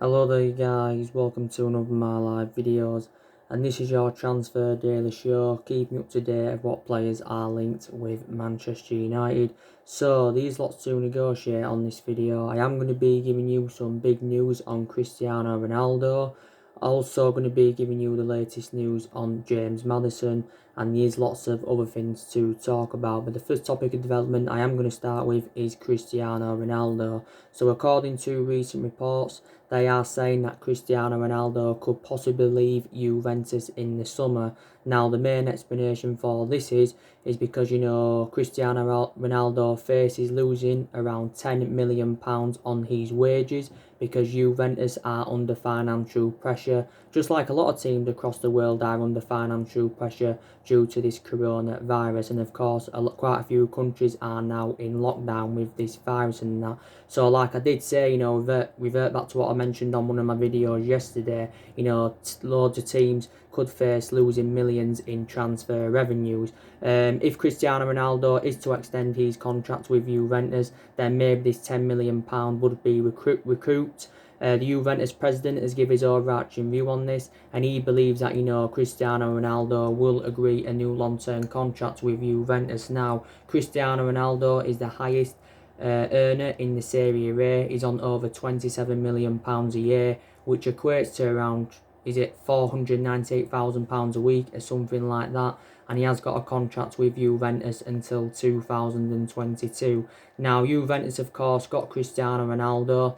Hello there guys, welcome to another of my live videos, and this is your transfer daily show, keeping up to date of what players are linked with Manchester United. So these lots to negotiate on this video. I am going to be giving you some big news on Cristiano Ronaldo, also going to be giving you the latest news on James Maddison, and there's lots of other things to talk about. But the first topic of development I am going to start with is Cristiano Ronaldo. So according to recent reports, they are saying that Cristiano Ronaldo could possibly leave Juventus in the summer. Now, the main explanation for this is because, Cristiano Ronaldo faces losing around £10 million on his wages because Juventus are under financial pressure, just like a lot of teams across the world are under financial pressure due to this coronavirus. And of course, quite a few countries are now in lockdown with this virus and that. So like I did say, revert back to what I mentioned on one of my videos yesterday, loads of teams could face losing millions in transfer revenues. If Cristiano Ronaldo is to extend his contract with Juventus, then maybe this £10 million would be recouped. The Juventus president has given his overarching view on this, and he believes that Cristiano Ronaldo will agree a new long-term contract with Juventus. Now, Cristiano Ronaldo is the highest earner in the Serie A. He's on over £27 million a year, which equates to around, £498,000 a week or something like that. And he has got a contract with Juventus until 2022. Now, Juventus, of course, got Cristiano Ronaldo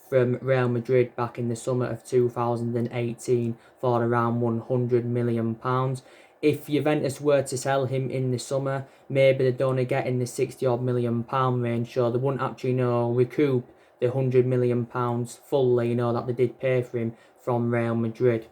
from Real Madrid back in the summer of 2018 for around £100 million. If Juventus were to sell him in the summer, maybe they'd only get in the £60 million range, so they wouldn't actually recoup the £100 million fully, that they did pay for him from Real Madrid.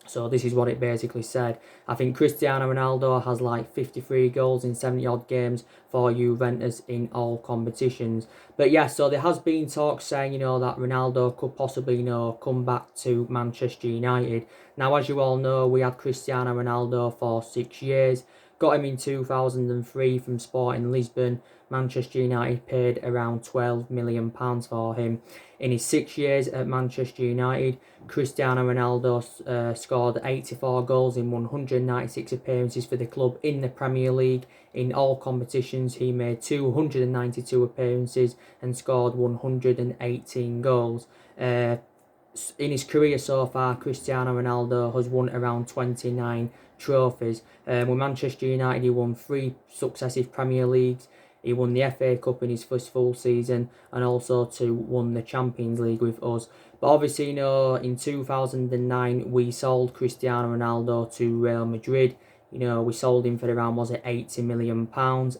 So this is what it basically said. I think Cristiano Ronaldo has like 53 goals in 70 odd games for Juventus in all competitions. But yeah, so there has been talk saying, that Ronaldo could possibly, come back to Manchester United. Now, as you all know, we had Cristiano Ronaldo for 6 years. Got him in 2003 from Sporting Lisbon. Manchester United paid around £12 million for him. In his 6 years at Manchester United, Cristiano Ronaldo scored 84 goals in 196 appearances for the club in the Premier League. In all competitions, he made 292 appearances and scored 118 goals. In his career so far, Cristiano Ronaldo has won around 29 trophies. With Manchester United, he won 3 successive Premier Leagues. He won the FA Cup in his first full season, and also won the Champions League with us. But obviously, in 2009, we sold Cristiano Ronaldo to Real Madrid. We sold him for around, £80 million.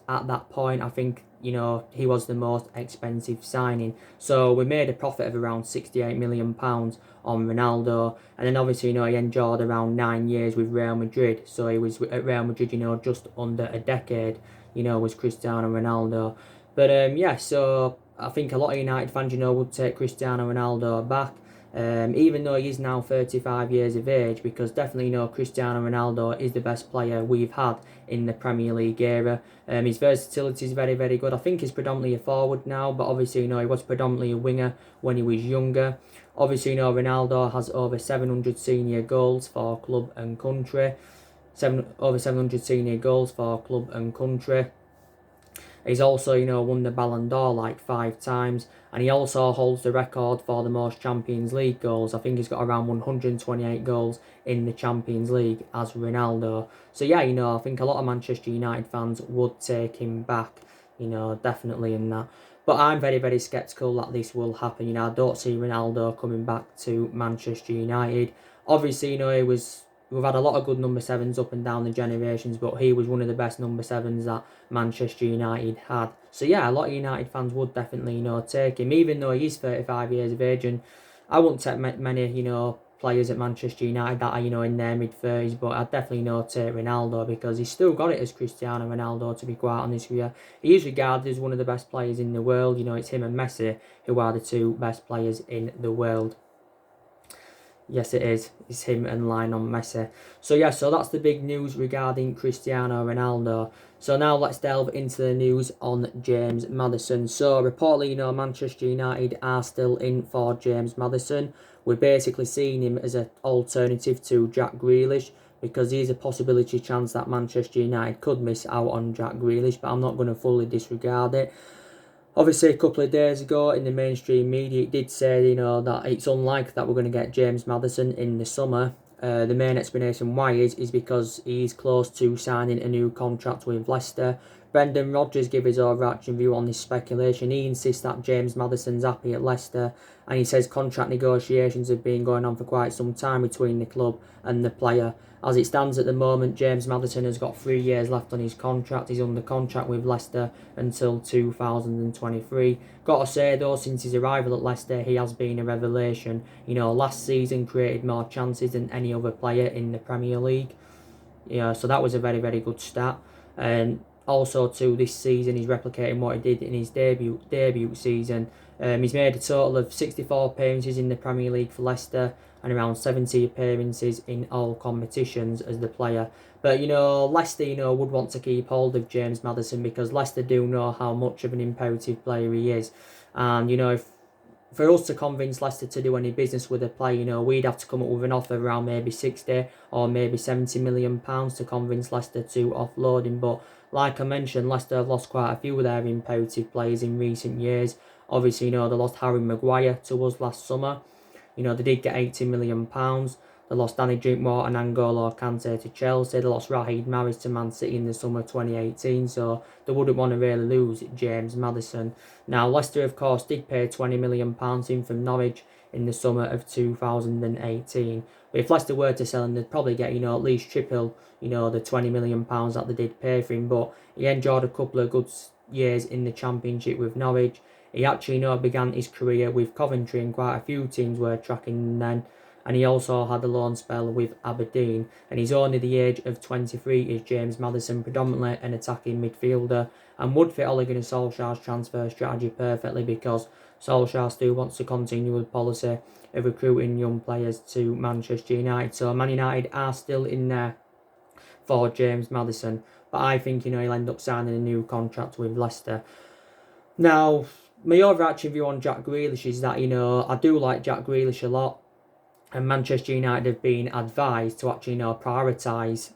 At that point, I think, he was the most expensive signing. So we made a profit of around £68 million on Ronaldo. And then obviously, he endured around 9 years with Real Madrid. So he was at Real Madrid, just under a decade, was Cristiano Ronaldo. But yeah, so I think a lot of United fans, would take Cristiano Ronaldo back. Even though he is now 35 years of age, because definitely, Cristiano Ronaldo is the best player we've had in the Premier League era. His versatility is very, very good. I think he's predominantly a forward now, but obviously, he was predominantly a winger when he was younger. Obviously, Ronaldo has over 700 senior goals for club and country. Over 700 senior goals for club and country. He's also, won the Ballon d'Or like 5 times, and he also holds the record for the most Champions League goals. I think he's got around 128 goals in the Champions League as Ronaldo. So yeah, I think a lot of Manchester United fans would take him back, definitely in that. But I'm very, very sceptical that this will happen. I don't see Ronaldo coming back to Manchester United. Obviously, we've had a lot of good number 7s up and down the generations, but he was one of the best number 7s that Manchester United had. So yeah, a lot of United fans would definitely, take him, even though he is 35 years of age. And I wouldn't take many, players at Manchester United that are, in their mid-30s, but I'd definitely, take Ronaldo, because he's still got it as Cristiano Ronaldo, to be quite honest with you. He is regarded as one of the best players in the world. It's him and Messi who are the 2 best players in the world. Yes, it is. It's him and Lionel Messi. So yeah, so that's the big news regarding Cristiano Ronaldo. So now let's delve into the news on James Maddison. So reportedly, Manchester United are still in for James Maddison. We're basically seeing him as an alternative to Jack Grealish because there's a possibility chance that Manchester United could miss out on Jack Grealish, but I'm not going to fully disregard it. Obviously, a couple of days ago in the mainstream media, it did say, that it's unlikely that we're going to get James Maddison in the summer. The main explanation why is because he's close to signing a new contract with Leicester. Brendan Rodgers gave his overarching view on this speculation. He insists that James Maddison's happy at Leicester, and he says contract negotiations have been going on for quite some time between the club and the player. As it stands at the moment, James Maddison has got 3 years left on his contract. He's under contract with Leicester until 2023. Got to say though, since his arrival at Leicester, he has been a revelation. Last season created more chances than any other player in the Premier League. So that was a very, very good start. And also too, this season he's replicating what he did in his debut season. He's made a total of 64 appearances in the Premier League for Leicester and around 70 appearances in all competitions as the player. But Leicester would want to keep hold of James Maddison because Leicester do know how much of an imperative player he is. And if for us to convince Leicester to do any business with a player, we'd have to come up with an offer around maybe 60 or maybe 70 million pounds to convince Leicester to offload him. But like I mentioned, Leicester have lost quite a few of their imperative players in recent years. Obviously, they lost Harry Maguire to us last summer. They did get £80 million. They lost Danny Drinkwater and N'Golo Kante to Chelsea. They lost Raheem Mahrez to Man City in the summer of 2018. So they wouldn't want to really lose James Maddison. Now, Leicester, of course, did pay £20 million in from Norwich in the summer of 2018. But if Leicester were to sell him, they'd probably get, at least triple, the £20 million that they did pay for him. But he enjoyed a couple of good years in the Championship with Norwich. He actually, began his career with Coventry, and quite a few teams were tracking him then. And he also had a loan spell with Aberdeen. And he's only the age of 23, is James Maddison, predominantly an attacking midfielder, and would fit Ole Gunnar Solskjaer's transfer strategy perfectly because Solskjaer still wants to continue with policy of recruiting young players to Manchester United. So Man United are still in there for James Maddison, but I think he'll end up signing a new contract with Leicester. Now, my overarching view on Jack Grealish is that I do like Jack Grealish a lot, and Manchester United have been advised to actually prioritise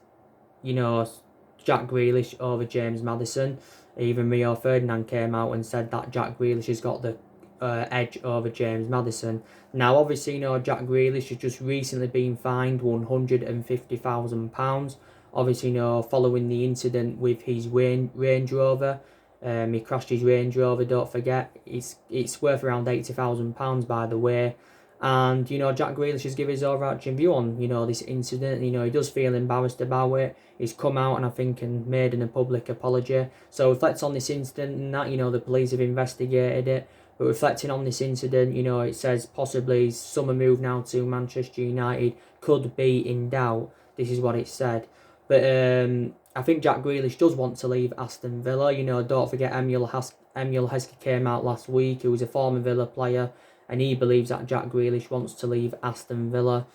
Jack Grealish over James Maddison. Even Rio Ferdinand came out and said that Jack Grealish has got the edge over James Maddison. Now, obviously, Jack Grealish has just recently been fined £150,000. Obviously, following the incident with his Range Rover. He crashed his Range Rover, don't forget. It's worth around £80,000, by the way. And, Jack Grealish has given his overarching view on, this incident. He does feel embarrassed about it. He's come out and I think and made a public apology. So reflects on this incident and that, the police have investigated it. But reflecting on this incident, it says possibly his summer move now to Manchester United could be in doubt. This is what it said. But I think Jack Grealish does want to leave Aston Villa. Don't forget Emile Heskey came out last week, who was a former Villa player, and he believes that Jack Grealish wants to leave Aston Villa.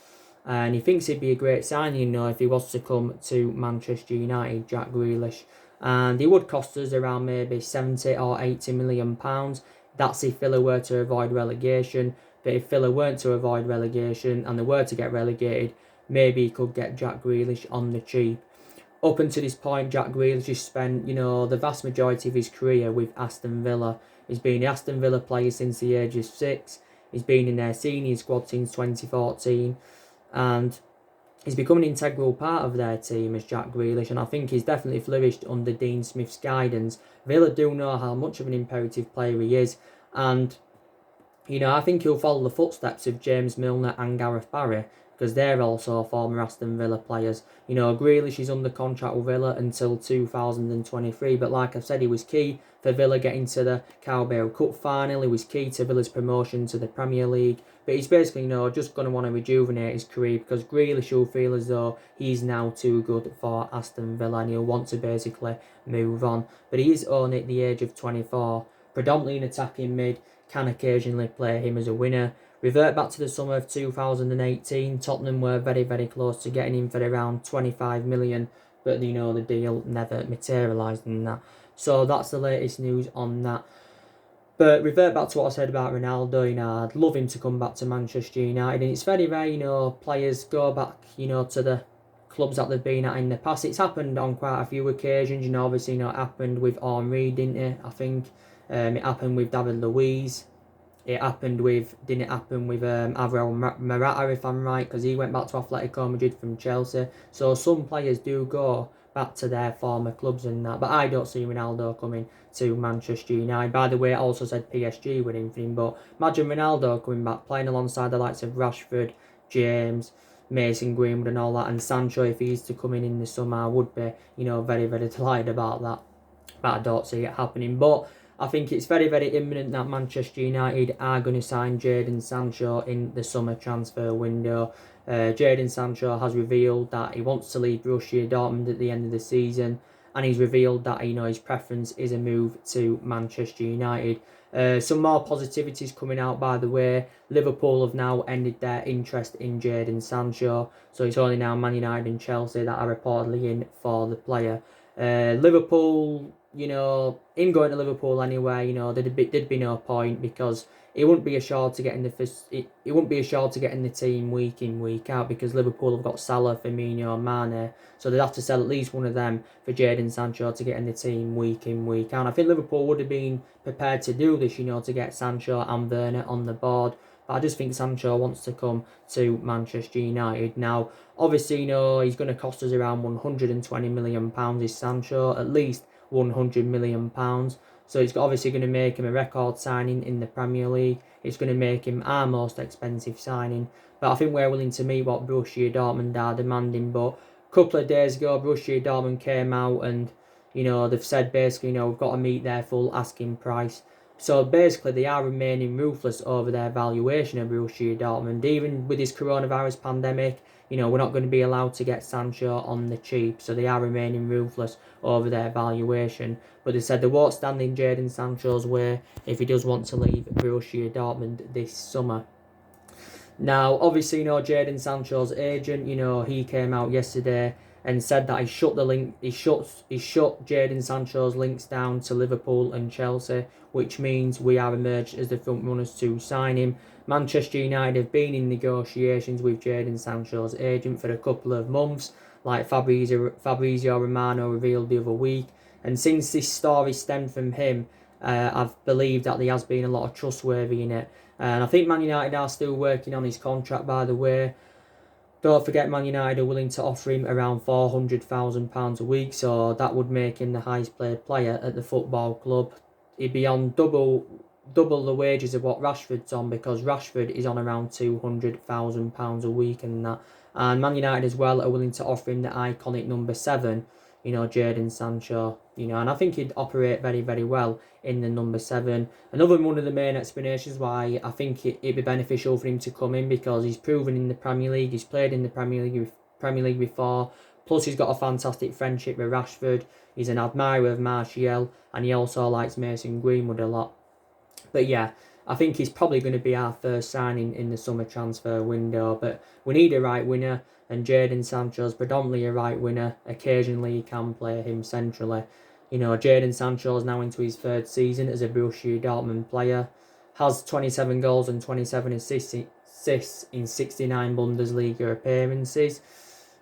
And he thinks it'd be a great signing, if he was to come to Manchester United, Jack Grealish. And he would cost us around maybe 70 or 80 million pounds. That's if Villa were to avoid relegation. But if Villa weren't to avoid relegation and they were to get relegated, maybe he could get Jack Grealish on the cheap. Up until this point, Jack Grealish has spent, the vast majority of his career with Aston Villa. He's been an Aston Villa player since the age of 6. He's been in their senior squad since 2014. And he's become an integral part of their team as Jack Grealish. And I think he's definitely flourished under Dean Smith's guidance. Villa do know how much of an imperative player he is. And, I think he'll follow the footsteps of James Milner and Gareth Barry, because they're also former Aston Villa players. Grealish is under contract with Villa until 2023, but like I've said, he was key for Villa getting to the Carabao Cup final. He was key to Villa's promotion to the Premier League, but he's basically, just going to want to rejuvenate his career because Grealish will feel as though he's now too good for Aston Villa and he'll want to basically move on. But he is only at the age of 24, predominantly an attacking mid. can occasionally play him as a winner. Revert back to the summer of 2018, Tottenham were very, very close to getting him for around 25 million, but the deal never materialised in that. So that's the latest news on that. But revert back to what I said about Ronaldo, I'd love him to come back to Manchester United. And it's very rare, players go back, to the clubs that they've been at in the past. It's happened on quite a few occasions, obviously, it happened with Henry, didn't it? I think it happened with David Luiz. Didn't it happen with Alvaro Morata, if I'm right, because he went back to Atletico Madrid from Chelsea. So some players do go back to their former clubs and that. But I don't see Ronaldo coming to Manchester United. By the way, I also said PSG were in for him. But imagine Ronaldo coming back, playing alongside the likes of Rashford, James, Mason Greenwood and all that. And Sancho, if he's to come in the summer, I would be, very, very delighted about that. But I don't see it happening. But I think it's very, very imminent that Manchester United are going to sign Jadon Sancho in the summer transfer window. Jadon Sancho has revealed that he wants to leave Borussia Dortmund at the end of the season, and he's revealed that his preference is a move to Manchester United. Some more positivities coming out, by the way. Liverpool have now ended their interest in Jadon Sancho, so it's only now Man United and Chelsea that are reportedly in for the player. Liverpool, him going to Liverpool anyway, there'd be no point, because it wouldn't be assured to get in it wouldn't be assured to get in the team week in, week out, because Liverpool have got Salah, Firmino, Mane, so they'd have to sell at least one of them for Jadon Sancho to get in the team week in, week out. And I think Liverpool would have been prepared to do this, to get Sancho and Werner on the board. But I just think Sancho wants to come to Manchester United. Now, obviously, he's going to cost us around £120 million, is Sancho, at least £100 million. So it's obviously going to make him a record signing in the Premier League. It's going to make him our most expensive signing. But I think we're willing to meet what Borussia Dortmund are demanding. But a couple of days ago, Borussia Dortmund came out and, they've said basically, we've got to meet their full asking price. So basically, they are remaining ruthless over their valuation of Borussia Dortmund. Even with this coronavirus pandemic, we're not going to be allowed to get Sancho on the cheap. So they are remaining ruthless over their valuation. But they said they won't stand in Jadon Sancho's way if he does want to leave Borussia Dortmund this summer. Now, obviously, Jadon Sancho's agent, he came out yesterday and said that he shut Jadon Sancho's links down to Liverpool and Chelsea, which means we are emerged as the front runners to sign him. Manchester United have been in negotiations with Jadon Sancho's agent for a couple of months, like Fabrizio Romano revealed the other week. And since this story stemmed from him, I've believed that there has been a lot of trustworthy in it. And I think Man United are still working on his contract, by the way. Don't forget, Man United are willing to offer him around £400,000 a week, so that would make him the highest paid player at the football club. He'd be on double the wages of what Rashford's on, because Rashford is on around £200,000 a week and that. And Man United as well are willing to offer him the iconic number 7, Jadon Sancho, and I think he'd operate very, very well in the number 7. Another one of the main explanations why I think it'd be beneficial for him to come in, because he's proven in the Premier League, he's played in the Premier League before, plus he's got a fantastic friendship with Rashford, he's an admirer of Martial, and he also likes Mason Greenwood a lot. But yeah, I think he's probably going to be our first signing in the summer transfer window, but we need a right winger, and Jadon Sancho's predominantly a right winger. Occasionally he can play him centrally. Jadon Sancho's now into his 3rd season as a Borussia Dortmund player, has 27 goals and 27 assists in 69 Bundesliga appearances,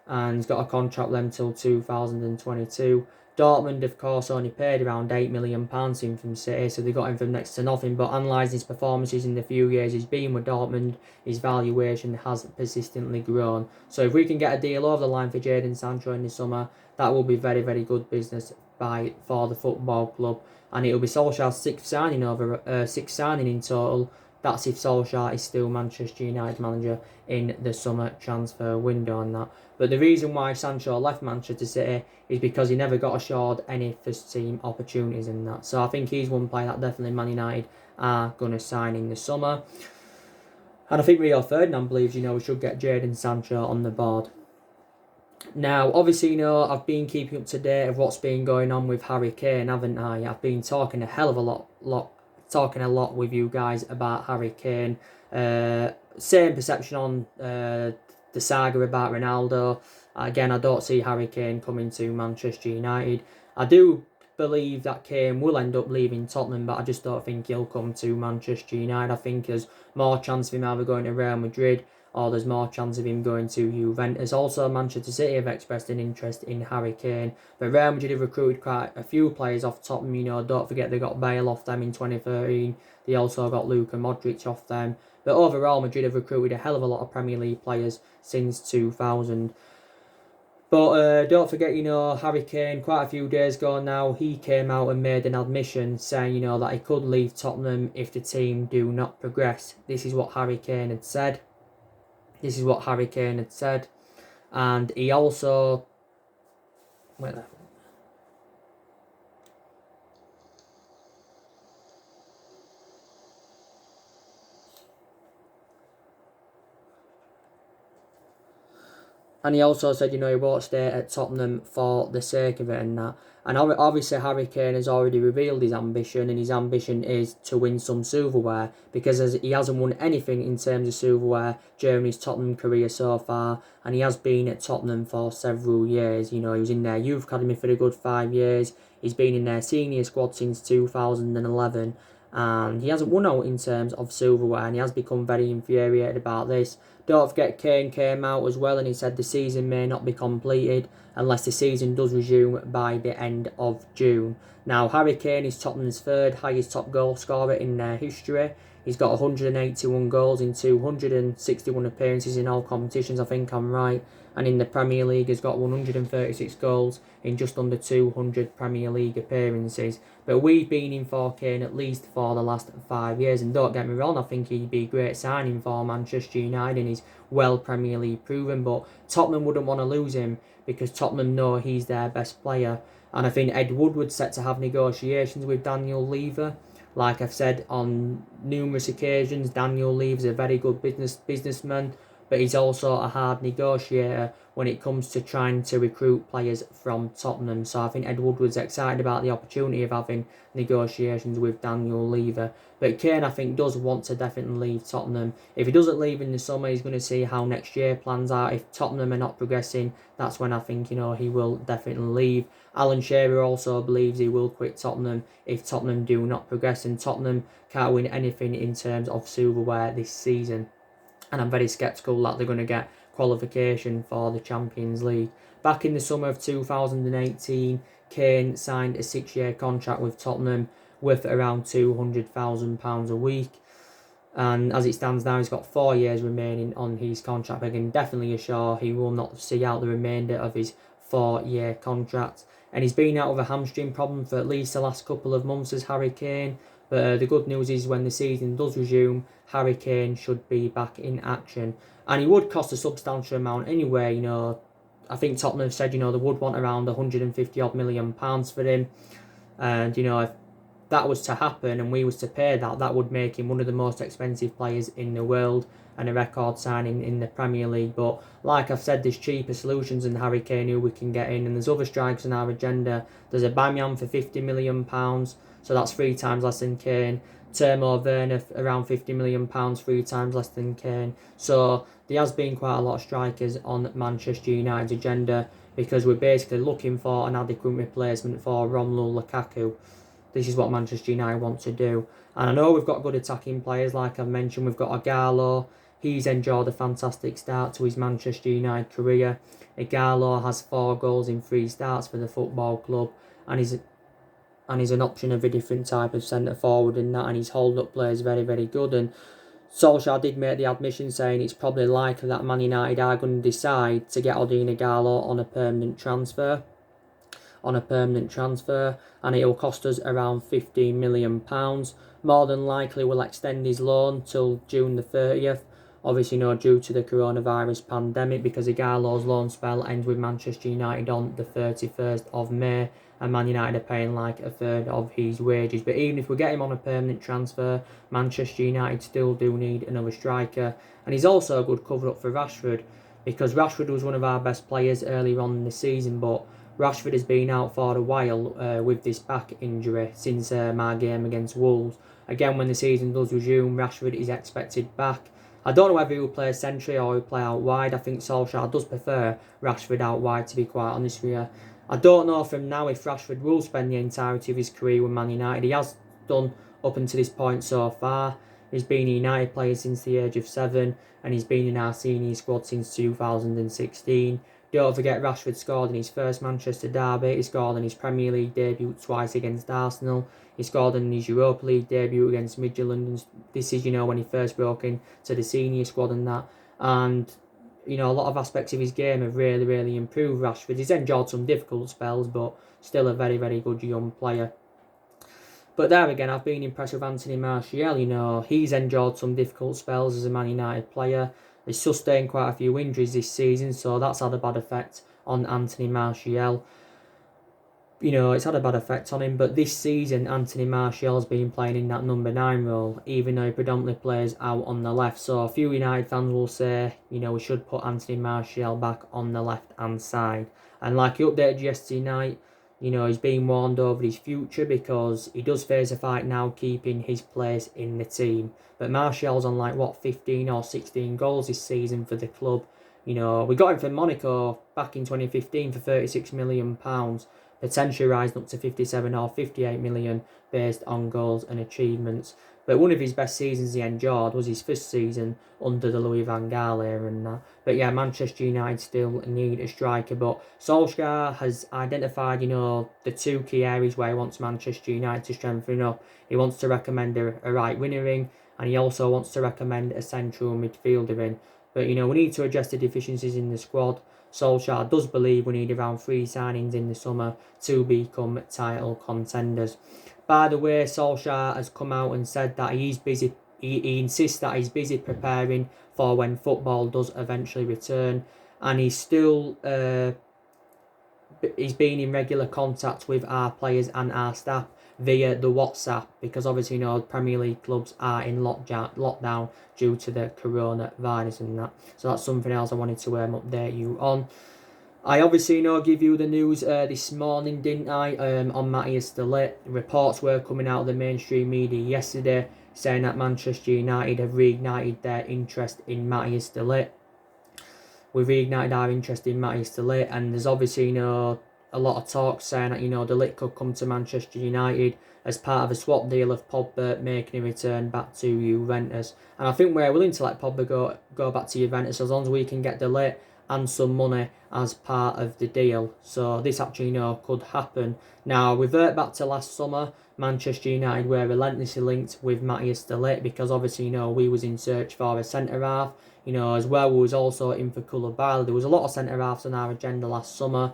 and he's got a contract length till 2022. Dortmund, of course, only paid around £8 million in from City, so they got him for next to nothing. But analysing his performances in the few years he's been with Dortmund, his valuation has persistently grown. So if we can get a deal over the line for Jadon Sancho in the summer, that will be very, very good business for the football club. And it will be Solskjaer's 6th signing in total. That's if Solskjaer is still Manchester United manager in the summer transfer window and that. But the reason why Sancho left Manchester City is because he never got assured any first team opportunities in that. So I think he's one player that definitely Man United are going to sign in the summer. And I think Rio Ferdinand believes, we should get Jadon Sancho on the board. Now, obviously, I've been keeping up to date of what's been going on with Harry Kane, haven't I? I've been talking a hell of a lot talking a lot with you guys about Harry Kane. Same perception on the saga about Ronaldo. Again, I don't see Harry Kane coming to Manchester United. I do believe that Kane will end up leaving Tottenham, but I just don't think he'll come to Manchester United. I think there's more chance of him either going to Real Madrid or there's more chance of him going to Juventus. Also, Manchester City have expressed an interest in Harry Kane, but Real Madrid have recruited quite a few players off Tottenham. You know, don't forget they got Bale off them in 2013. They also got Luka Modric off them. But overall, Madrid have recruited a hell of a lot of Premier League players since 2000. But don't forget, you know, Harry Kane, quite a few days ago now, he came out and made an admission saying, you know, that he could leave Tottenham if the team do not progress. This is what Harry Kane had said. This is what Harry Kane had said. And he also... Wait there. And he also said, you know, he won't stay at Tottenham for the sake of it and that. And obviously Harry Kane has already revealed his ambition, and his ambition is to win some silverware, because as he hasn't won anything in terms of silverware during his Tottenham career so far, and he has been at Tottenham for several years. You know, he was in their youth academy for a good 5 years. He's been in their senior squad since 2011, and he hasn't won out in terms of silverware, and he has become very infuriated about this. Don't forget, Kane came out as well and he said the season may not be completed unless the season does resume by the end of June. Now, Harry Kane is Tottenham's third highest top goal scorer in their history. He's got 181 goals in 261 appearances in all competitions, I think I'm right. And in the Premier League, he's got 136 goals in just under 200 Premier League appearances. But we've been in for Kane at least for the last 5 years. And don't get me wrong, I think he'd be a great signing for Manchester United, and he's well Premier League proven. But Tottenham wouldn't want to lose him because Tottenham know he's their best player. And I think Ed Woodward's set to have negotiations with Daniel Levy. Like I've said on numerous occasions, Daniel Levy's a very good businessman, but he's also a hard negotiator when it comes to trying to recruit players from Tottenham. So I think Ed Woodward's excited about the opportunity of having negotiations with Daniel Levy. But Kane, I think, does want to definitely leave Tottenham. If he doesn't leave in the summer, he's going to see how next year plans are. If Tottenham are not progressing, that's when I think, you know, he will definitely leave. Alan Shearer also believes he will quit Tottenham if Tottenham do not progress, and Tottenham can't win anything in terms of silverware this season. And I'm very sceptical that they're going to get qualification for the Champions League. Back in the summer of 2018, Kane signed a 6-year contract with Tottenham worth around £200,000 a week. And as it stands now, he's got 4 years remaining on his contract. I can definitely assure he will not see out the remainder of his 4-year contract. And he's been out of a hamstring problem for at least the last couple of months as Harry Kane. But the good news is when the season does resume, Harry Kane should be back in action. And he would cost a substantial amount anyway. You know, I think Tottenham have said, you know, they would want around £150 million for him. And, you know, if that was to happen and we was to pay that, that would make him one of the most expensive players in the world and a record signing in the Premier League. But like I've said, there's cheaper solutions than Harry Kane who we can get in, and there's other strikers on our agenda. There's a Aubameyang for £50 million, so that's 3 times less than Kane. Timo Werner around £50 million, 3 times less than Kane. So there has been quite a lot of strikers on Manchester United's agenda, because we're basically looking for an adequate replacement for Romelu Lukaku. This is what Manchester United want to do. And I know we've got good attacking players, like I've mentioned. We've got Ighalo. He's enjoyed a fantastic start to his Manchester United career. Ighalo has 4 goals in 3 starts for the football club, and he's an option of a different type of centre forward in that, and his hold-up play is very, very good. And Solskjaer did make the admission saying it's probably likely that Man United are going to decide to get Odion Ighalo on a permanent transfer. And it will cost us around £15 million. More than likely we'll extend his loan till June the 30th. Obviously, no, due to the coronavirus pandemic, because Ighalo's loan spell ends with Manchester United on the 31st of May, and Man United are paying like a third of his wages. But even if we get him on a permanent transfer, Manchester United still do need another striker. And he's also a good cover-up for Rashford, because Rashford was one of our best players earlier on in the season, but Rashford has been out for a while with this back injury since my game against Wolves. again, when the season does resume, Rashford is expected back. I don't know whether he'll play centrally or he'll play out wide. I think Solskjaer does prefer Rashford out wide, to be quite honest with you. I don't know from now if Rashford will spend the entirety of his career with Man United. He has done up until this point so far. He's been a United player since the age of 7, and he's been in our senior squad since 2016. Don't forget Rashford scored in his first Manchester derby. He scored in his Premier League debut twice against Arsenal. He scored in his Europa League debut against Midtjylland. This is, when he first broke into the senior squad and that. And, a lot of aspects of his game have really, really improved Rashford. He's endured some difficult spells, but still a very, very good young player. But there again, I've been impressed with Anthony Martial. He's endured some difficult spells as a Man United player. He's sustained quite a few injuries this season, so that's had a bad effect on Anthony Martial. It's had a bad effect on him, but this season, Anthony Martial's been playing in that number 9 role, even though he predominantly plays out on the left. So a few United fans will say, we should put Anthony Martial back on the left-hand side. And like he updated yesterday night, he's being warned over his future because he does face a fight now keeping his place in the team. But Martial's on 15 or 16 goals this season for the club. We got him from Monaco back in 2015 for £36 million, potentially rising up to 57 or 58 million based on goals and achievements. But one of his best seasons he endured was his first season under the Louis van Gaal era and that. But yeah, Manchester United still need a striker. But Solskjaer has identified, the 2 key areas where he wants Manchester United to strengthen up. He wants to recommend a right winger in, and he also wants to recommend a central midfielder in. But, we need to address the deficiencies in the squad. Solskjaer does believe we need around 3 signings in the summer to become title contenders. By the way, Solskjaer has come out and said that he's busy. He insists that he's busy preparing for when football does eventually return, and he's still he's been in regular contact with our players and our staff via the WhatsApp, because obviously Premier League clubs are in lockdown due to the coronavirus and that. So that's something else I wanted to update you on. I obviously give you the news this morning, didn't I, on Matthias de Ligt. Reports were coming out of the mainstream media yesterday saying that Manchester United have reignited their interest in Matthias de Ligt. We've reignited our interest in Matthias de Ligt, and there's obviously a lot of talk saying that de Ligt could come to Manchester United as part of a swap deal of Pogba making a return back to Juventus. And I think we're willing to let Pogba go back to Juventus as long as we can get de Ligt and some money as part of the deal. So this actually could happen. Now, revert back to last summer, Manchester United were relentlessly linked with Matthias de Ligt because obviously we was in search for a centre-half. As well, we was also in for Koulibaly. There was a lot of centre-halves on our agenda last summer,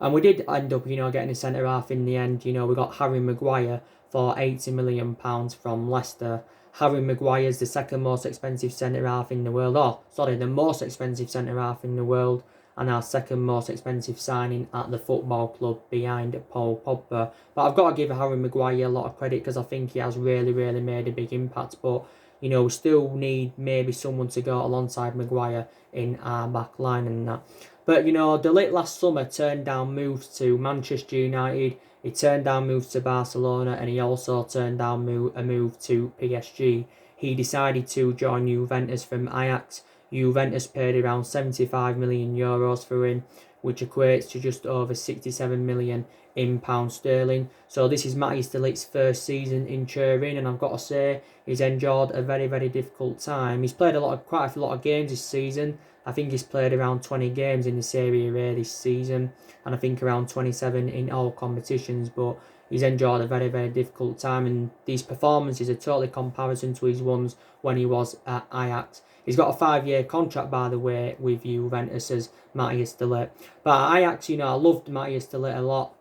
and we did end up getting a centre-half in the end. We got Harry Maguire for £80 million from Leicester. Harry Maguire is the second most expensive centre-half in the world. The most expensive centre-half in the world, and our second most expensive signing at the football club behind Paul Pogba. But I've got to give Harry Maguire a lot of credit because I think he has really, really made a big impact. But, we still need maybe someone to go alongside Maguire in our back line and that. But, de Ligt last summer turned down moves to Manchester United. He turned down moves to Barcelona, and he also turned down a move to PSG. He decided to join Juventus from Ajax. Juventus paid around €75 million for him, which equates to just over 67 million in pound sterling. So this is Matthias de Ligt's first season in Turin, and I've got to say he's endured a very, very difficult time. He's played quite a lot of games this season. I think he's played around 20 games in the Serie A this season, and I think around 27 in all competitions, but he's endured a very, very difficult time, and these performances are totally comparison to his ones when he was at Ajax. He's got a 5-year contract, by the way, with Juventus as Matthias de Ligt. But at Ajax, I loved Matthias de Ligt a lot,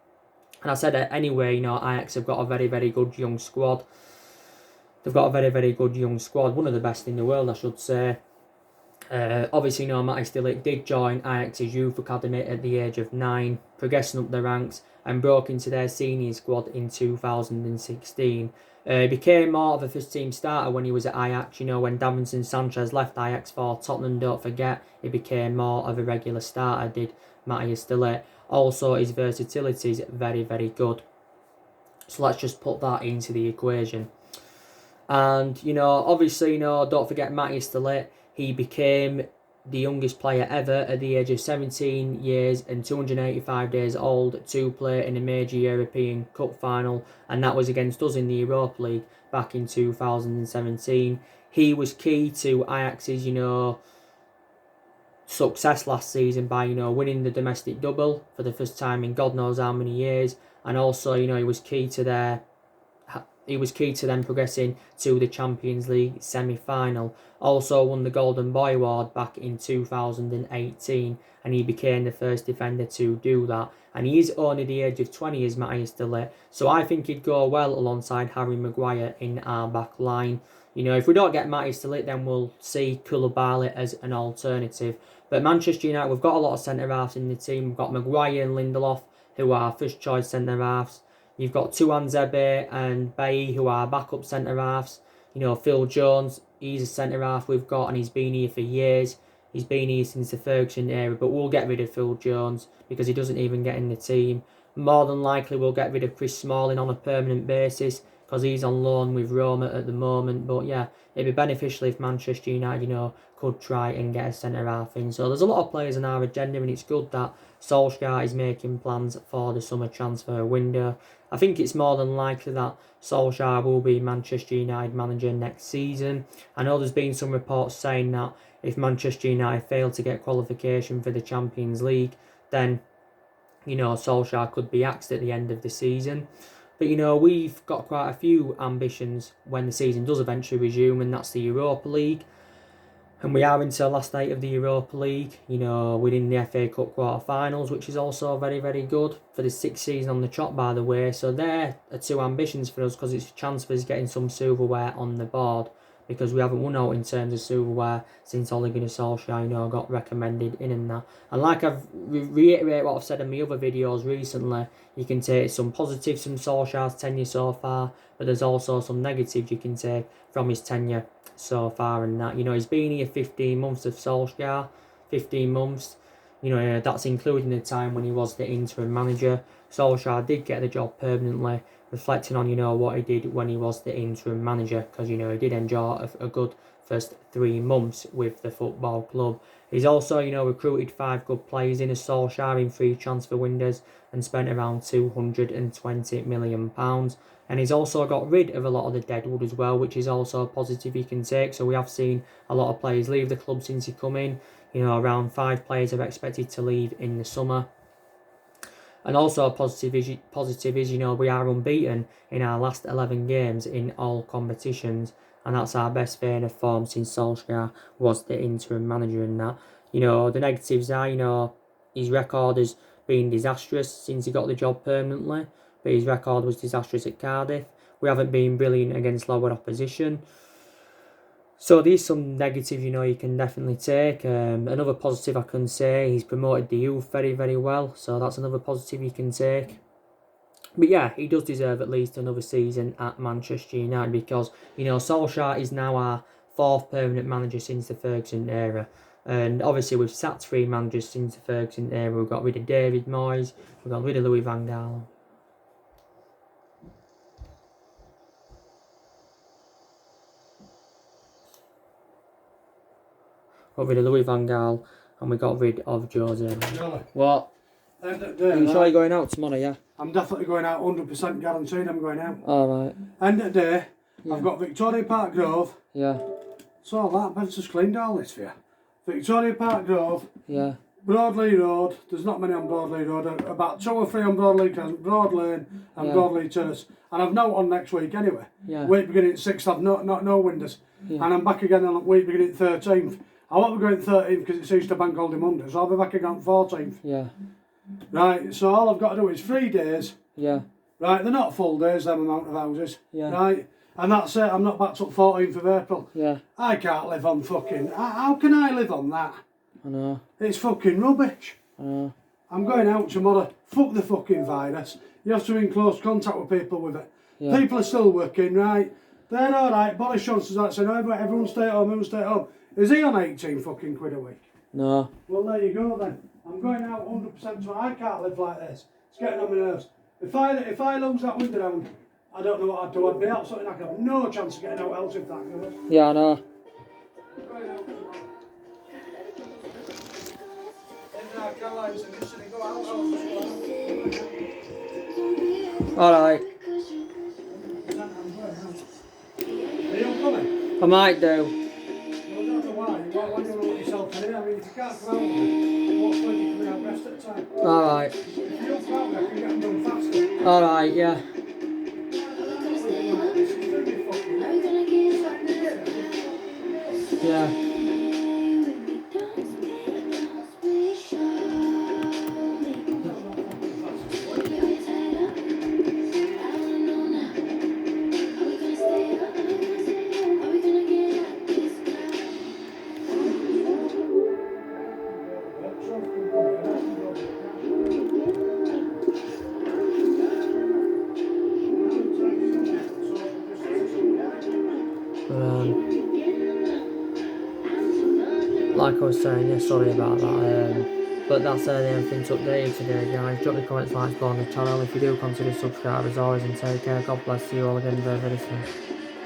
and I said anyway, Ajax have got a very, very good young squad. They've got a very, very good young squad, one of the best in the world, I should say. Obviously, Matthias de Ligt did join Ajax's youth academy at the age of 9, progressing up the ranks and broke into their senior squad in 2016. He became more of a first-team starter when he was at Ajax. When Davinson Sanchez left Ajax for Tottenham, don't forget, he became more of a regular starter, did Matthias de Ligt. Also, his versatility is very, very good. So let's just put that into the equation. And, you know, obviously, you know, don't forget Maddison. He became the youngest player ever at the age of 17 years and 285 days old to play in a major European Cup final, and that was against us in the Europa League back in 2017. He was key to Ajax's, you know, success last season by, you know, winning the domestic double for the first time in God knows how many years, and also, you know, he was key to them progressing to the Champions League semi-final. Also won the Golden Boy Award back in 2018, and he became the first defender to do that. And he is only the age of 20 as Matthias, so I think he'd go well alongside Harry Maguire in our back line. You know, if we don't get Matthias, then we'll see Koulibaly as an alternative. But Manchester United, we've got a lot of centre-halves in the team. We've got Maguire and Lindelof, who are first-choice centre-halves. You've got Tuanzebe and Bailly, who are backup centre-halves. You know, Phil Jones, he's a centre-half we've got, and he's been here for years. He's been here since the Ferguson era, but we'll get rid of Phil Jones because he doesn't even get in the team. More than likely, we'll get rid of Chris Smalling on a permanent basis because he's on loan with Roma at the moment. But yeah, it'd be beneficial if Manchester United, you know, could try and get a centre-half in. So there's a lot of players on our agenda, and it's good that Solskjaer is making plans for the summer transfer window. I think it's more than likely that Solskjaer will be Manchester United manager next season. I know there's been some reports saying that if Manchester United fail to get qualification for the Champions League, then, you know, Solskjaer could be axed at the end of the season. But, you know, we've got quite a few ambitions when the season does eventually resume, and that's the Europa League. And we are into the last night of the Europa League. You know, we're in the FA Cup quarter-finals, which is also very, very good for the sixth season on the trot, by the way. So there are two ambitions for us because it's a chance for us getting some silverware on the board, because we haven't won out in terms of silverware since Ole Gunnar Solskjaer, you know, got recommended in and that. And like I've reiterated what I've said in my other videos recently, you can take some positives from Solskjaer's tenure so far, but there's also some negatives you can take from his tenure so far and that. You know, he's been here 15 months of Solskjaer, 15 months. You know, that's including the time when he was the interim manager. Solskjaer did get the job permanently, reflecting on, you know, what he did when he was the interim manager, because, you know, he did enjoy a good first 3 months with the football club. He's also, you know, recruited 5 good players in as Solskjaer in 3 transfer windows and spent around £220 million. And he's also got rid of a lot of the deadwood as well, which is also a positive he can take. So we have seen a lot of players leave the club since he come in. You know, around 5 players are expected to leave in the summer. And also a positive is, you know, we are unbeaten in our last 11 games in all competitions. And that's our best vein of form since Solskjaer was the interim manager and that. You know, the negatives are, you know, his record has been disastrous since he got the job permanently. But his record was disastrous at Cardiff. We haven't been brilliant against lower opposition. So there's some negatives, you know, you can definitely take. Another positive I can say, he's promoted the youth very, very well. So that's another positive you can take. But yeah, he does deserve at least another season at Manchester United because, you know, Solskjaer is now our 4th permanent manager since the Ferguson era. And obviously we've sacked 3 managers since the Ferguson era. We've got rid of David Moyes, we've got rid of Louis van Gaal. Got rid of Louis van Gaal and we got rid of Jose. Really? What? Are you sure you're going out tomorrow, yeah? I'm definitely going out, 100% guaranteed I'm going out. Alright. End of the day, yeah. I've got Victoria Park Grove. Yeah. So all that, I've just cleaned all this for you. Victoria Park Grove. Yeah. Broadley Road, there's not many on Broadley Road, about 2 or 3 on Broadley Crescent, Broad Lane and Broadley Terrace. And I've no on next week anyway. Yeah. Week beginning 6th, I've no windows. Yeah. And I'm back again on week beginning 13th. I won't be going 13th because it's Easter Bank Holiday Monday, so I'll be back again 14th. Yeah. Right, so all I've got to do is 3 days. Yeah. Right, they're not full days, them amount of houses. Yeah. Right, and that's it, I'm not back till 14th of April. Yeah. I can't live on fucking... How can I live on that? I know. It's fucking rubbish. I know. I'm going out tomorrow. Fuck the fucking virus. You have to be in close contact with people with it. Yeah. People are still working, right? They're alright. Boris Johnson's like saying, oh, everyone stay at home, everyone stay at home. Is he on 18 fucking quid a week? No. Well, there you go then. I'm going out 100% tomorrow. I can't live like this. It's getting on my nerves. If I lose that window down, I don't know what I'd do. I'd be out something. I'd have no chance of getting out else if that goes. Yeah, I know. Alright. Are you coming? I might do. Well, I don't know why. Why do you want to let yourself in? I mean, if you can't come out, what's when you can have rest at a time? Alright. If you don't come out, I can get them done faster. Alright, yeah. Yeah. Like I was saying, yeah, sorry about that. But that's everything's updated today, guys. Drop your comments, likes, on the channel. If you do, consider subscribe as always, and take care. God bless you all again for listening.